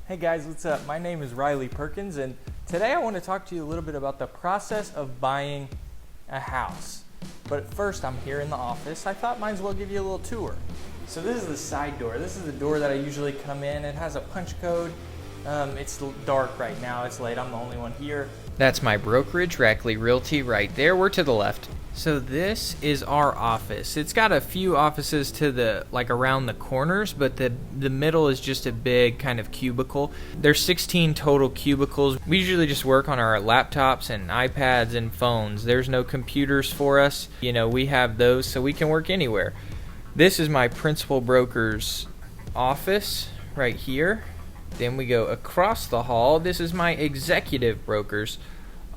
Hey guys, what's up? My name is Riley Perkins, and today I want to talk to you a little bit about the process of buying a house. But first, I'm here in the office. I thought might as well give you a little tour. So this is the side door. This is the door that I usually come in. It has a punch code. It's dark right now. It's late. I'm the only one here. That's my brokerage, Rackley Realty, right there. We're to the left. So this is our office. It's got a few offices to the, around the corners, but the middle is just a big kind of cubicle. There's 16 total cubicles. We usually just work on our laptops and iPads and phones. There's no computers for us. We have those so we can work anywhere. This is my principal broker's office right here. Then we go across the hall. This is my executive broker's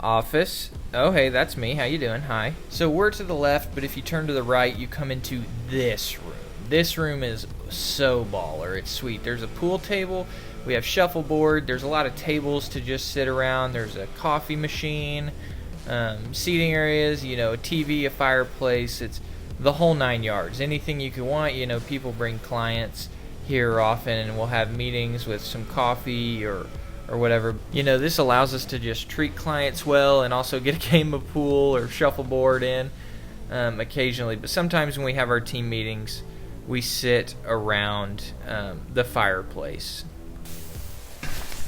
office. Oh, hey, that's me. How you doing? Hi. So we're to the left, but if you turn to the right, you come into this room. This room is so baller. It's sweet. There's a pool table. We have shuffleboard. There's a lot of tables to just sit around. There's a coffee machine, seating areas, a TV, a fireplace. It's the whole 9 yards. Anything you could want. People bring clients here often, and we'll have meetings with some coffee or whatever. This allows us to just treat clients well and also get a game of pool or shuffleboard in occasionally. But sometimes when we have our team meetings, we sit around the fireplace.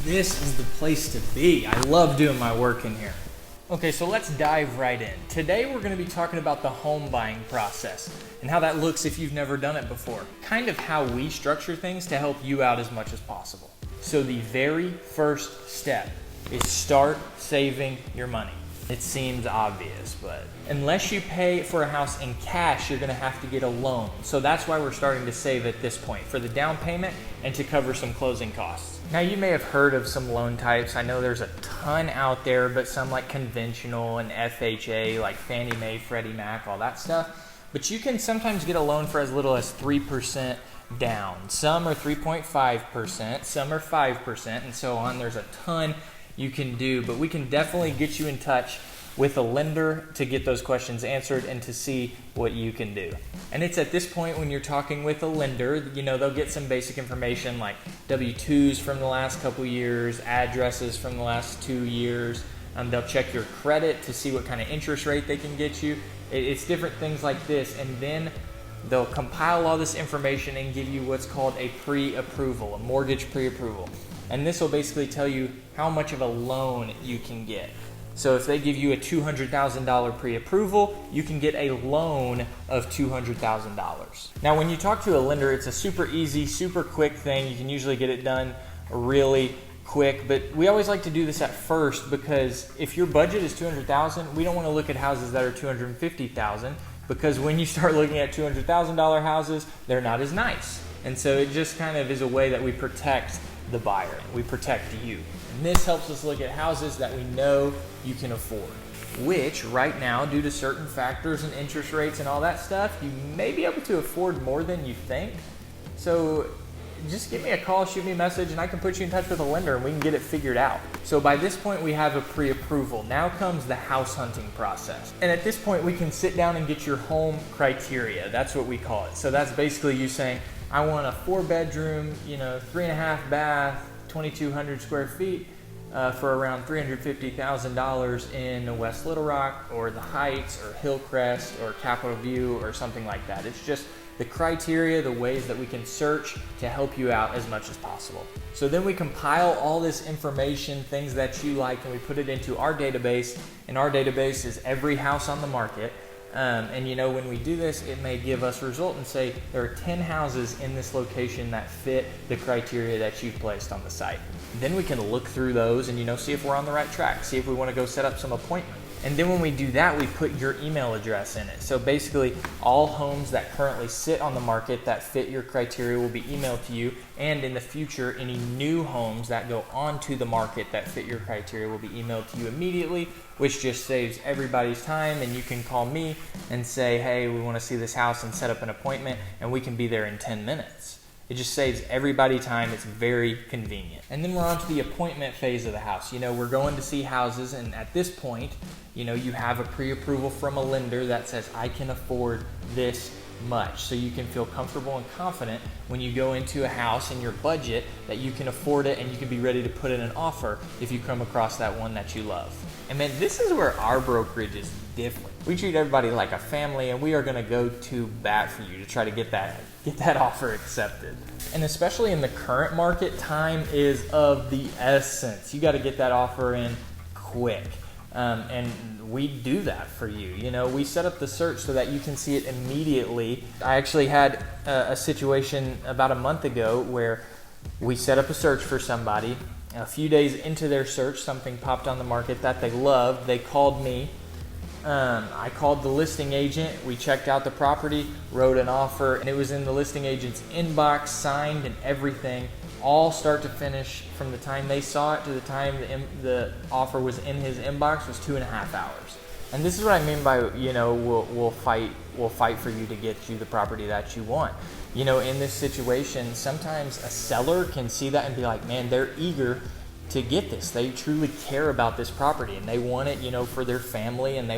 This is the place to be. I love doing my work in here. Okay, so let's dive right in. Today we're going to be talking about the home buying process and how that looks if you've never done it before. Kind of how we structure things to help you out as much as possible. So the very first step is start saving your money. It seems obvious, but unless you pay for a house in cash, you're going to have to get a loan. So that's why we're starting to save at this point, for the down payment and to cover some closing costs. Now, you may have heard of some loan types. I know there's a ton out there, but some like conventional and FHA, like Fannie Mae, Freddie Mac, all that stuff. But you can sometimes get a loan for as little as 3% down. Some are 3.5%, some are 5%, and so on. There's a ton you can do, but we can definitely get you in touch with a lender to get those questions answered and to see what you can do. And it's at this point when you're talking with a lender, they'll get some basic information like W-2s from the last couple years, addresses from the last 2 years. They'll check your credit to see what kind of interest rate they can get you. It's different things like this, and then they'll compile all this information and give you what's called a pre-approval, a mortgage pre-approval. And this will basically tell you how much of a loan you can get. So if they give you a $200,000 pre-approval, you can get a loan of $200,000. Now, when you talk to a lender, it's a super easy, super quick thing. You can usually get it done really quick, but we always like to do this at first because if your budget is $200,000, we don't want to look at houses that are $250,000 because when you start looking at $200,000 houses, they're not as nice. And so it just kind of is a way that we protect the buyer. We protect you. And this helps us look at houses that we know you can afford, which right now, due to certain factors and interest rates and all that stuff, you may be able to afford more than you think. So just give me a call, shoot me a message, and I can put you in touch with a lender and we can get it figured out. So by this point, we have a pre-approval. Now comes the house hunting process. And at this point, we can sit down and get your home criteria. That's what we call it. So that's basically you saying, I want a 4-bedroom, 3.5 bath, 2,200 square feet for around $350,000 in West Little Rock or the Heights or Hillcrest or Capitol View or something like that. It's just the criteria, the ways that we can search to help you out as much as possible. So then we compile all this information, things that you like, and we put it into our database. And our database is every house on the market. And when we do this, it may give us a result and say there are 10 houses in this location that fit the criteria that you've placed on the site. Then we can look through those and see if we're on the right track, see if we want to go set up some appointments. And then when we do that, we put your email address in it. So basically, all homes that currently sit on the market that fit your criteria will be emailed to you. And in the future, any new homes that go onto the market that fit your criteria will be emailed to you immediately, which just saves everybody's time. And you can call me and say, hey, we want to see this house and set up an appointment, and we can be there in 10 minutes. It just saves everybody time. It's very convenient. And then we're on to the appointment phase of the house. We're going to see houses, and at this point, you have a pre-approval from a lender that says, I can afford this much, so you can feel comfortable and confident when you go into a house in your budget that you can afford it and you can be ready to put in an offer if you come across that one that you love. And man, this is where our brokerage is different. We treat everybody like a family, and we are going to go to bat for you to try to get that offer accepted. And especially in the current market, time is of the essence. You got to get that offer in quick. And we do that for you. You know, we set up the search so that you can see it immediately. I actually had a situation about a month ago where we set up a search for somebody. A few days into their search, something popped on the market that they loved. They called me. I called the listing agent. We checked out the property, wrote an offer, and it was in the listing agent's inbox, signed and everything, all start to finish. From the time they saw it to the time the offer was in his inbox was 2.5 hours. And this is what I mean by, you know, we'll fight for you to get you the property that you want. You know, in this situation, sometimes a seller can see that and be like, man, they're eager to get this. They truly care about this property and they want it, you know, for their family, and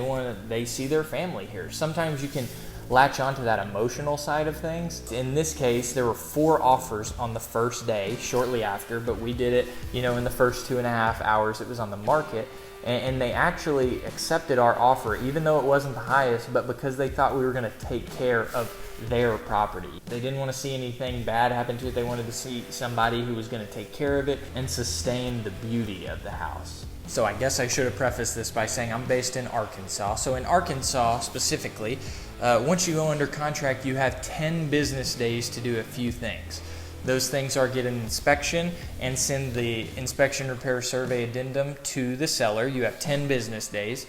they see their family here. Sometimes you can latch onto that emotional side of things. In this case, there were 4 offers on the first day, shortly after, but we did it, you know, in the first 2.5 hours it was on the market. And they actually accepted our offer, even though it wasn't the highest, but because they thought we were going to take care of their property. They didn't want to see anything bad happen to it. They wanted to see somebody who was going to take care of it and sustain the beauty of the house. So I guess I should have prefaced this by saying I'm based in Arkansas. So in Arkansas specifically, once you go under contract, you have 10 business days to do a few things. Those things are get an inspection and send the inspection repair survey addendum to the seller. You have 10 business days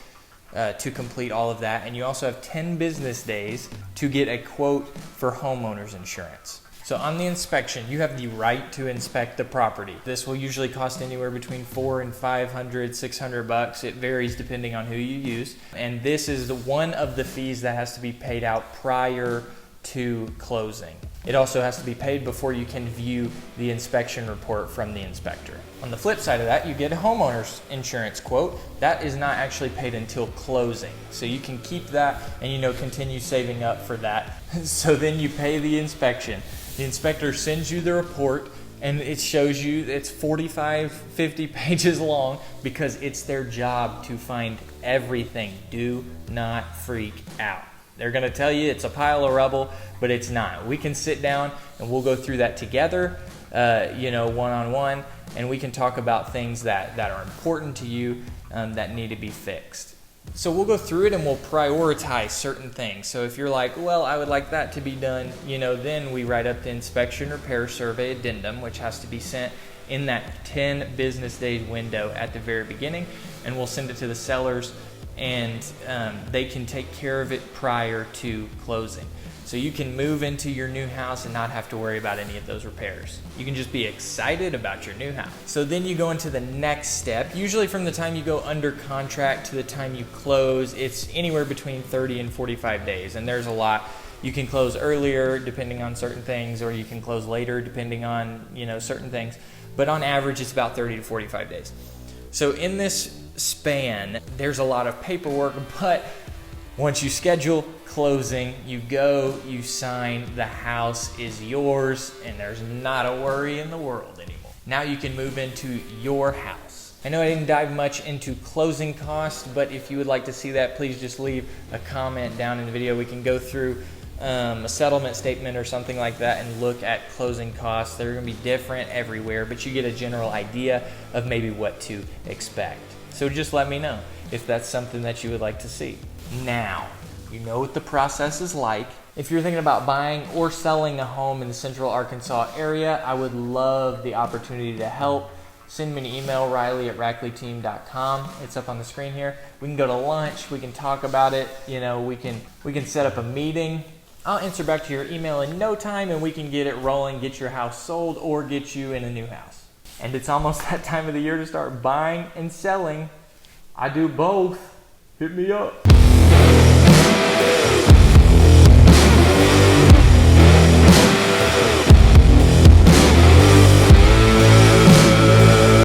to complete all of that. And you also have 10 business days to get a quote for homeowners insurance. So on the inspection, you have the right to inspect the property. This will usually cost anywhere between $400 and $500, $600. It varies depending on who you use. And this is one of the fees that has to be paid out prior to closing. It also has to be paid before you can view the inspection report from the inspector. On the flip side of that, you get a homeowner's insurance quote. That is not actually paid until closing. So you can keep that and, you know, continue saving up for that. So then you pay the inspection. The inspector sends you the report, and it shows you it's 45, 50 pages long because it's their job to find everything. Do not freak out. They're going to tell you it's a pile of rubble, but it's not. We can sit down and we'll go through that together, you know, one-on-one, and we can talk about things that are important to you that need to be fixed. So we'll go through it and we'll prioritize certain things. So if you're like, well, I would like that to be done, you know, then we write up the inspection repair survey addendum, which has to be sent in that 10 business days window at the very beginning, and we'll send it to the sellers, and they can take care of it prior to closing. So you can move into your new house and not have to worry about any of those repairs. You can just be excited about your new house. So then you go into the next step. Usually from the time you go under contract to the time you close, it's anywhere between 30 and 45 days. And there's a lot. You can close earlier depending on certain things, or you can close later depending on, you know, certain things. But on average, it's about 30 to 45 days. So in this span, there's a lot of paperwork, but once you schedule closing, you go, you sign, the house is yours, and there's not a worry in the world anymore. Now you can move into your house. I know I didn't dive much into closing costs, but if you would like to see that, please just leave a comment down in the video. We can go through a settlement statement or something like that and look at closing costs. They're going to be different everywhere, but you get a general idea of maybe what to expect. So just let me know if that's something that you would like to see. Now, you know what the process is like. If you're thinking about buying or selling a home in the central Arkansas area, I would love the opportunity to help. Send me an email, riley@rackleyteam.com. It's up on the screen here. We can go to lunch. We can talk about it. You know, we can set up a meeting. I'll answer back to your email in no time, and we can get it rolling, get your house sold, or get you in a new house. And it's almost that time of the year to start buying and selling. I do both. Hit me up.